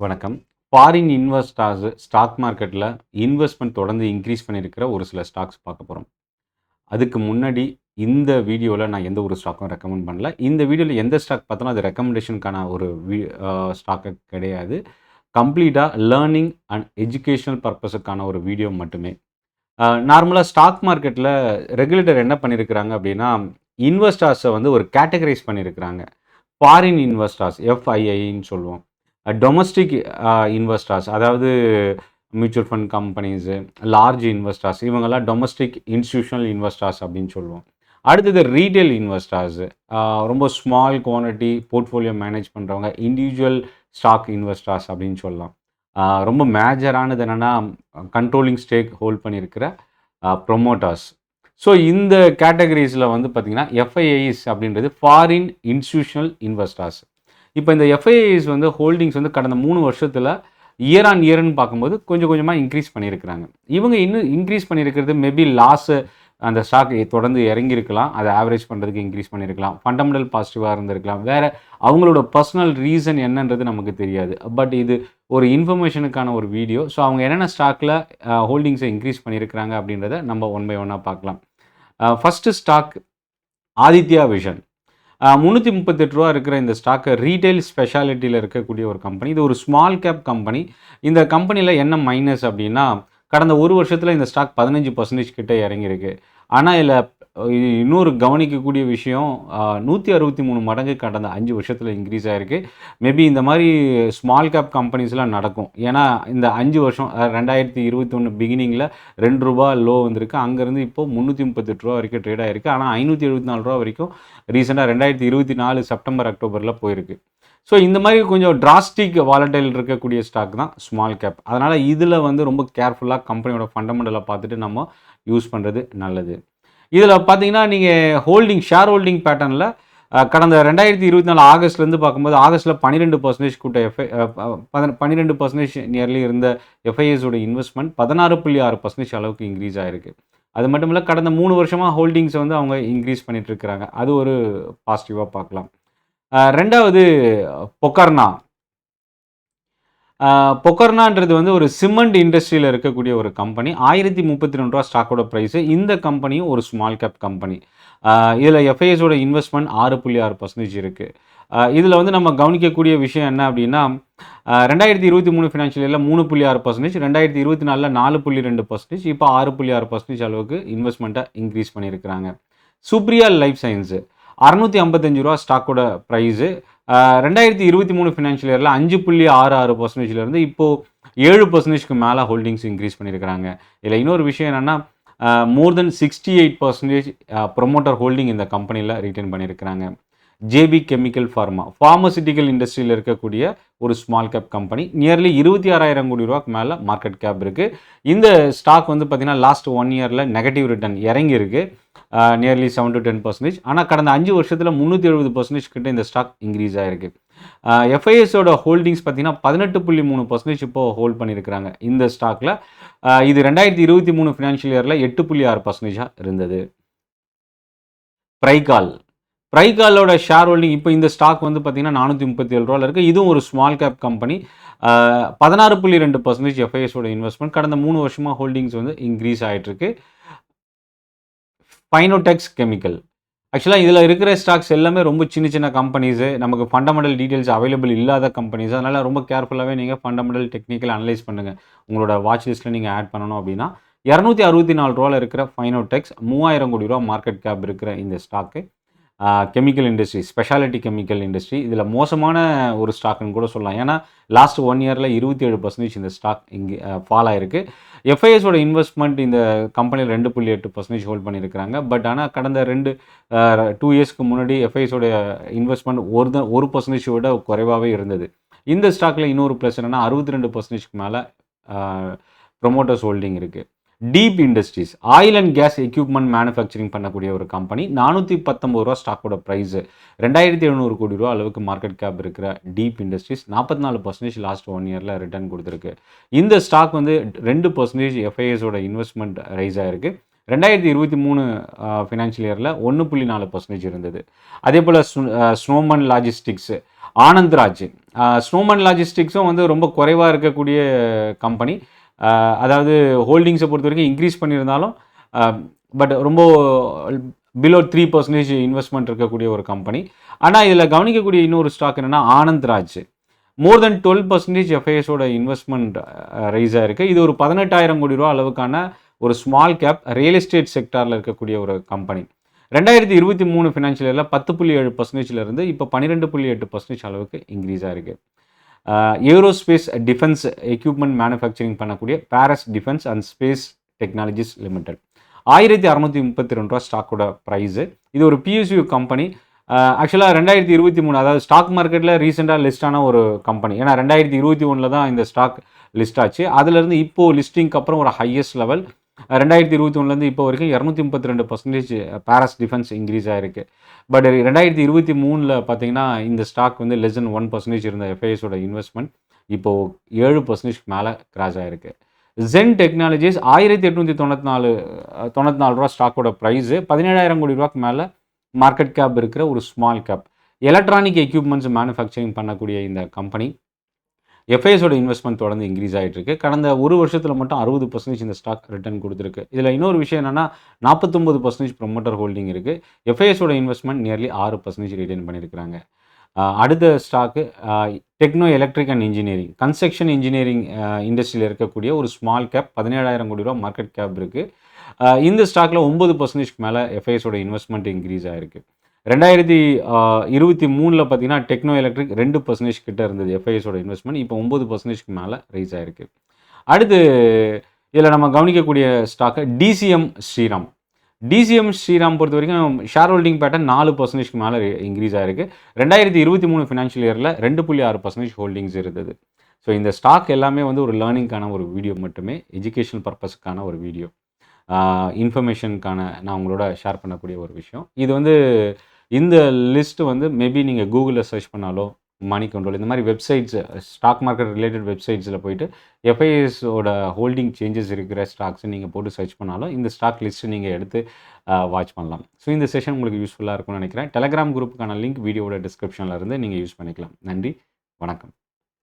வணக்கம். Foreign investors stock மார்க்கெட்டில investment தொடர்ந்து increase பண்ணியிருக்கிற ஒரு சில ஸ்டாக்ஸ் பார்க்க போறோம். அதுக்கு முன்னாடி இந்த வீடியோல நான் எந்த ஒரு ஸ்டாக்கும் ரெக்கமெண்ட் பண்ணல. இந்த வீடியோல எந்த ஸ்டாக் பார்த்தாலும் அது ரெக்கமெண்டேஷனுக்கான ஒரு ஸ்டாக்கு கிடையாது. கம்ப்ளீட்டா லேர்னிங் அண்ட் எஜுகேஷனல் பர்ப்பஸுக்கான ஒரு வீடியோ மட்டுமே. நார்மலா ஸ்டாக் மார்க்கெட்டில ரெகுலேட்டர் என்ன பண்ணியிருக்கிறாங்க அப்படின்னா, இன்வெஸ்டர்ஸ வந்து ஒரு கேட்டகரைஸ் பண்ணியிருக்கிறாங்க. ஃபாரின் இன்வெஸ்டர்ஸ் எஃப்ஐஐன்னு சொல்லுவோம். டொமஸ்டிக் இன்வெஸ்டர்ஸ் அதாவது mutual fund companies, large investors இவங்கெல்லாம் டொமஸ்டிக் இன்ஸ்டிடியூஷனல் இன்வெஸ்டர்ஸ் அப்படின்னு சொல்லுவோம். அடுத்தது ரீட்டெயில் இன்வெஸ்டர்ஸு, ரொம்ப ஸ்மால் குவான்டிட்டி போர்ட்ஃபோலியோ மேனேஜ் பண்ணுறவங்க, இண்டிவிஜுவல் ஸ்டாக் இன்வெஸ்டர்ஸ் அப்படின்னு சொல்லலாம். ரொம்ப மேஜரானது என்னென்னா கண்ட்ரோலிங் ஸ்டேக் ஹோல்ட் பண்ணியிருக்கிற ப்ரொமோட்டர்ஸ். ஸோ இந்த கேட்டகரிஸில் வந்து பார்த்திங்கன்னா எஃப்ஐஐஸ் அப்படின்றது ஃபாரின் இன்ஸ்டிடியூஷனல் இன்வெஸ்டர்ஸ். இப்போ இந்த எஃப்ஐஐஸ் வந்து ஹோல்டிங்ஸ் வந்து கடந்த 3 வருஷத்தில் இயர் ஆன் இயர்னு பார்க்கும்போது கொஞ்சம் கொஞ்சமாக இன்க்ரீஸ் பண்ணியிருக்கிறாங்க. இவங்க இன்னும் இன்க்ரீஸ் பண்ணியிருக்கிறது மேபி லாஸு அந்த ஸ்டாக் தொடர்ந்து இறங்கியிருக்கலாம், அதை ஆவரேஜ் பண்ணுறதுக்கு இன்க்ரீஸ் பண்ணியிருக்கலாம், ஃபண்டமெண்டல் பாசிட்டிவாக இருந்திருக்கலாம், வேறு அவங்களோட பர்சனல் ரீசன் என்னன்றது நமக்கு தெரியாது. பட் இது ஒரு இன்ஃபர்மேஷனுக்கான ஒரு வீடியோ. ஸோ அவங்க என்னென்ன ஸ்டாக்கில் ஹோல்டிங்ஸை இன்க்ரீஸ் பண்ணியிருக்கிறாங்க அப்படின்றத நம்ம ஒன் பை ஒன்னாக பார்க்கலாம். First stock Aditya Vision. ரூ. 338 இருக்கிற இந்த ஸ்டாக்கு ரீட்டைல் ஸ்பெஷாலிட்டியில் இருக்கக்கூடிய ஒரு கம்பெனி. இது ஒரு ஸ்மால் கேப் கம்பெனி. இந்த கம்பெனியில் என்ன மைனஸ் அப்படின்னா, கடந்த ஒரு வருஷத்தில் இந்த ஸ்டாக் 15% கிட்ட இறங்கியிருக்கு. ஆனால் இதில் இன்னொரு கவனிக்கக்கூடிய விஷயம், 163 மடங்கு கடந்த 5 வருஷத்தில் இன்க்ரீஸ் ஆகிருக்கு. மேபி இந்த மாதிரி ஸ்மால் கேப் கம்பெனிஸ்லாம் நடக்கும். ஏன்னா இந்த 5 வருஷம் 2021 பிகினிங்கில் ரூ. 2 லோ வந்திருக்கு. அங்கேருந்து இப்போது ரூ. 338 வரைக்கும் ட்ரேட் ஆகிருக்கு. ஆனால் ரூ. 574 வரைக்கும் ரீசெண்டாக 2024 செப்டம்பர் அக்டோபரில் போயிருக்கு. ஸோ இந்த மாதிரி கொஞ்சம் டிராஸ்டிக் வாலட்டைல் இருக்கக்கூடிய ஸ்டாக் தான் ஸ்மால் கேப். அதனால் இதில் வந்து ரொம்ப கேர்ஃபுல்லாக கம்பெனியோட ஃபண்டமெண்டலை பார்த்துட்டு நம்ம யூஸ் பண்ணுறது நல்லது. இதில் பார்த்தீங்கன்னா நீங்கள் ஷேர் ஹோல்டிங் பேட்டர்னில் கடந்த 2024 ஆகஸ்ட்லேருந்து பார்க்கும்போது ஆகஸ்ட்டில் 12% கூட்ட 12% நியர்லி இருந்த எஃப்ஐஎஸோட இன்வெஸ்ட்மெண்ட் 16.6% அளவுக்கு இன்க்ரீஸ் ஆகிருக்கு. அது மட்டும் இல்லை, கடந்த 3 வருஷமாக ஹோல்டிங்ஸை வந்து அவங்க இன்க்ரீஸ் பண்ணிட்டு இருக்கிறாங்க. அது ஒரு பாசிட்டிவாக பார்க்கலாம். ரெண்டாவது பொக்கர்னா. பொக்கர்னான்றது வந்து ஒரு சிமெண்ட் இண்டஸ்ட்ரியில் இருக்கக்கூடிய ஒரு கம்பெனி. ரூ. 1032 ஸ்டாக்கோட ப்ரைஸு. இந்த கம்பெனியும் ஒரு ஸ்மால் கேப் கம்பெனி. இதில் எஃப்ஐஎஸோட இன்வெஸ்ட்மெண்ட் 6.6% இருக்குது. இதில் வந்து நம்ம கவனிக்கக்கூடிய விஷயம் என்ன அப்படின்னா, 2023 ஃபினான்ஷியல் இயரில் 3.6%, 2024 4.2%, இப்போ 6.6% அளவுக்கு இன்வெஸ்ட்மெண்ட்டை இன்க்ரீஸ் பண்ணியிருக்கிறாங்க. சுப்ரியா லைஃப் சயின்ஸு ரூ. 655 ஸ்டாக்கோட ப்ரைஸு. 2023 ஃபினான்ஷியல் இயரில் 5.66%லேருந்து இப்போது 7%க்கு மேலே ஹோல்டிங்ஸ் இன்க்ரீஸ் பண்ணியிருக்கிறாங்க. இதில் இன்னொரு விஷயம் என்னென்னா, மோர் தென் 68% ப்ரொமோட்டர் ஹோல்டிங் இந்த கம்பெனியில் ரிட்டைன் பண்ணியிருக்கிறாங்க. ஜேபி கெமிக்கல் ஃபார்மசிட்டிக்கல் இண்டஸ்ட்ரியில் இருக்கக்கூடிய ஒரு ஸ்மால் கேப் கம்பெனி. நியர்லி 26,000 கோடி ரூபாய்க்கு மேலே மார்க்கெட் கேப் இருக்குது. இந்த ஸ்டாக் வந்து பார்த்திங்கன்னா லாஸ்ட் 1 இயரில் நெகட்டிவ் ரிட்டர்ன் இறங்கியிருக்கு, நியர்லி 7 to 10%. ஆனால் கடந்த 5 வருஷத்தில் 370% கிட்ட இந்த ஸ்டாக் இன்க்ரீஸ் ஆகிருக்கு. எஃப்ஐஎஸோட ஹோல்டிங்ஸ் பார்த்திங்கன்னா 18.3% இப்போது ஹோல்ட் பண்ணியிருக்கிறாங்க இந்த ஸ்டாக்கில். இது 2023 ஃபினான்ஷியல் இயரில் 8.6% இருந்தது. ப்ரைகாலோட ஷேர் ஹோல்டிங் இப்போ இந்த ஸ்டாக் வந்து பார்த்திங்கன்னா ரூ. 437 இருக்குது. இதுவும் ஒரு ஸ்மால் கேப் கம்பெனி. 16.2% எஃப்ஐஎஸோட இன்வெஸ்ட்மெண்ட். கடந்த 3 வருஷமாக ஹோல்டிங்ஸ் வந்து இன்க்ரீஸ் ஆகிட்டுருக்கு. ஃபைனோடெக்ஸ் கெமிக்கல். ஆக்சுவலாக இதில் இருக்கிற ஸ்டாக்ஸ் எல்லாமே ரொம்ப சின்ன கம்பெனிஸு, நமக்கு ஃபண்டமெண்டல் டீட்டெயில்ஸ் அவைலபிள் இல்லாத கம்பெனிஸ். அதனால் ரொம்ப கேர்ஃபுல்லாகவே நீங்கள் ஃபண்டமெண்டல் டெக்னிக்கல் அனலைஸ் பண்ணுங்கள். உங்களோட வாட்ச் லிஸ்ட்டில் நீங்கள் ஆட் பண்ணணும் அப்படின்னா. ரூ. 264 இருக்கிற ஃபைனோடெக்ஸ் 3,000 கோடி ரூபா மார்க்கெட் கேப் இருக்கிற இந்த stock. Chemical industry, speciality chemical industry இதில் மோசமான ஒரு ஸ்டாக்குன்னு கூட சொல்லலாம். ஏன்னா லாஸ்ட் 1 இயரில் 27% இந்த ஸ்டாக் இங்கே ஃபால் ஆகிருக்கு. எஃப்ஐஎஸோட இன்வெஸ்ட்மெண்ட் இந்த கம்பெனியில் 2.8% ஹோல்ட் பண்ணியிருக்கிறாங்க. பட் ஆனால் கடந்த 2 இயர்ஸ்க்கு முன்னாடி எஃப்ஐஎஸோட இன்வெஸ்ட்மெண்ட் 1% விட குறைவாகவே இருந்தது. இந்த ஸ்டாக்கில் இன்னொரு ப்ளஸ் என்னென்னா 62%க்கு மேலே ப்ரொமோட்டர்ஸ் ஹோல்டிங் இருக்குது. Deep Industries oil and gas equipment manufacturing பண்ணக்கூடிய ஒரு கம்பெனி. ரூ. 419 ஸ்டாக்கோட ப்ரைஸு. 2,700 கோடி ரூபா அளவுக்கு மார்க்கெட் கேப் இருக்கிற டீப் இண்டஸ்ட்ரீஸ் 44% லாஸ்ட் 1 இயரில் ரிட்டர்ன் கொடுத்துருக்கு. இந்த ஸ்டாக் வந்து 2% எஃப்ஐஎஸோட இன்வெஸ்ட்மெண்ட் ரைஸ் ஆகிருக்கு. 2023 ஃபினான்ஷியல் இயரில் 1.4% இருந்தது. அதே போல் ஸ்னோமன் லாஜிஸ்டிக்ஸு ஆனந்த்ராஜ். ஸ்னோமன் லாஜிஸ்டிக்ஸும் வந்து ரொம்ப குறைவாக இருக்கக்கூடிய கம்பெனி. அதாவது ஹோல்டிங்ஸை பொறுத்த வரைக்கும் இன்க்ரீஸ் பண்ணியிருந்தாலும் பட் ரொம்ப பிலோ 3% இன்வெஸ்ட்மெண்ட் இருக்கக்கூடிய ஒரு கம்பெனி. ஆனால் இதில் கவனிக்கக்கூடிய இன்னொரு ஸ்டாக் என்னென்னா ஆனந்த்ராஜ். மோர் தென் 12% எஃப்ஐஎஸோட இன்வெஸ்ட்மெண்ட் ரைஸ் ஆகிருக்கு. இது ஒரு 18,000 கோடி ரூபா அளவுக்கான ஒரு ஸ்மால் கேப் ரியல் எஸ்டேட் செக்டாரில் இருக்கக்கூடிய ஒரு கம்பெனி. 2023 ஃபினான்ஷியல் இயரில் 10.7%லேருந்து இப்போ 12.8% அளவுக்கு இன்க்ரீஸ் ஆகிருக்கு. ஏரோஸ்பேஸ் டிஃபென்ஸ் எக்யூப்மெண்ட் மேனுஃபேக்சரிங் பண்ணக்கூடிய Paras defence and space technologies limited 1632 ரூபா ஸ்டாக்கோட ப்ரைஸு. இது ஒரு பிஎஸ்யூ கம்பெனி. ஆக்சுவலாக 2023 அதாவது ஸ்டாக் மார்க்கெட்டில் ரீசெண்டாக லிஸ்ட் ஆன ஒரு கம்பெனி. ஏன்னா 2021 தான் இந்த ஸ்டாக் லிஸ்ட் ஆச்சு. அதுலேருந்து இப்போது லிஸ்டிங்க்கு அப்புறம் ஒரு ஹையஸ்ட் லெவல் 2021 இப்போ வரைக்கும் 232% பாரஸ் டிஃபென்ஸ் இன்க்ரீஸ் ஆகிருக்கு. பட் 2023 பார்த்தீங்கன்னா இந்த ஸ்டாக் வந்து லெஸ் தென் 1% இருந்த எஃப்ஐஎஸோட இன்வெஸ்ட்மெண்ட் இப்போது 7% மேலே கிராஸ் ஆகிருக்கு. ஜென் டெக்னாலஜிஸ் 1894 ரூபா ஸ்டாக்கோட ப்ரைஸு. 17,000 கோடி ரூபாய்க்கு மேலே மார்க்கெட் கேப் இருக்கிற ஒரு small cap. Electronic equipments manufacturing பண்ணக்கூடிய இந்த கம்பெனி எஃப்ஐஎஸோட இன்வெஸ்ட்மெண்ட் தொடர்ந்து இன்க்ரீஸ் ஆகிட்டு இருக்கு. கடந்த ஒரு வருஷத்தில் மட்டும் 60% இந்த ஸ்டாக் ரிட்டர்ன் கொடுத்துருக்கு. இதில் இன்னொரு விஷயம் என்னென்னா 49% ப்ரொமோட்டர் ஹோல்டிங் இருக்குது. எஃப்ஐஎஸோட இன்வெஸ்ட்மெண்ட் நியர்லி 6% ரிட்டர்ன் பண்ணியிருக்கிறாங்க. அடுத்த stock Techno Electric and Engineering construction engineering இண்டஸ்ட்ரியில் இருக்கக்கூடிய ஒரு ஸ்மால் கேப் 17,000 கோடி ரூபா மார்க்கெட் கேப் இருக்குது. இந்த ஸ்டாக்கில் 9% மேலே எஃப்ஐஎஸோட இன்வெஸ்ட்மெண்ட் இன்க்ரீஸ் ஆகிருக்கு. 2023 பார்த்தீங்கன்னா டெக்னோ எலக்ட்ரிக் 2% கிட்ட இருந்தது எஃப்ஐஎஸோட இன்வெஸ்ட்மெண்ட். இப்போ 9% மேலே ரைஸ் ஆகிருக்கு. அடுத்து இதில் நம்ம கவனிக்கக்கூடிய stock DCM Shriram. DCM Shriram பொறுத்த வரைக்கும் ஷேர் ஹோல்டிங் பேட்டர்ன் 4% மேலே இன்க்ரீஸ் ஆகிருக்கு. 2023 ஃபினான்ஷியல் இயரில் 2.6% ஹோல்டிங்ஸ் இருந்தது. ஸோ இந்த ஸ்டாக் எல்லாமே வந்து ஒரு லேர்னிங்கான ஒரு வீடியோ மட்டுமே, எஜுகேஷனல் பர்பஸ்க்கான ஒரு வீடியோ, இன்ஃபர்மேஷனுக்கான நான் உங்களோட ஷேர் பண்ணக்கூடிய ஒரு விஷயம். இது வந்து இந்த லிஸ்ட்டு வந்து மேபி நீங்கள் கூகுளில் சர்ச் பண்ணாலோ மணி கண்ட்ரோல் இந்த மாதிரி வெப்சைட்ஸ் ஸ்டாக் மார்க்கெட் ரிலேட்டட் வெப்சைட்ஸில் போயிட்டு எஃப்ஐஎஸோட ஹோல்டிங் சேஞ்சஸ் இருக்கிற ஸ்டாக்ஸ் நீங்கள் போட்டு சர்ச் பண்ணாலும் இந்த ஸ்டாக் லிஸ்ட்டு நீங்கள் எடுத்து வாட்ச் பண்ணலாம். ஸோ இந்த செஷன் உங்களுக்கு யூஸ்ஃபுல்லாக இருக்கும்னு நினைக்கிறேன். டெலகிராம் குரூப்புக்கான லிங்க் வீடியோட டிஸ்கிரிப்ஷனில் இருந்து நீங்கள் யூஸ் பண்ணிக்கலாம். நன்றி, வணக்கம்.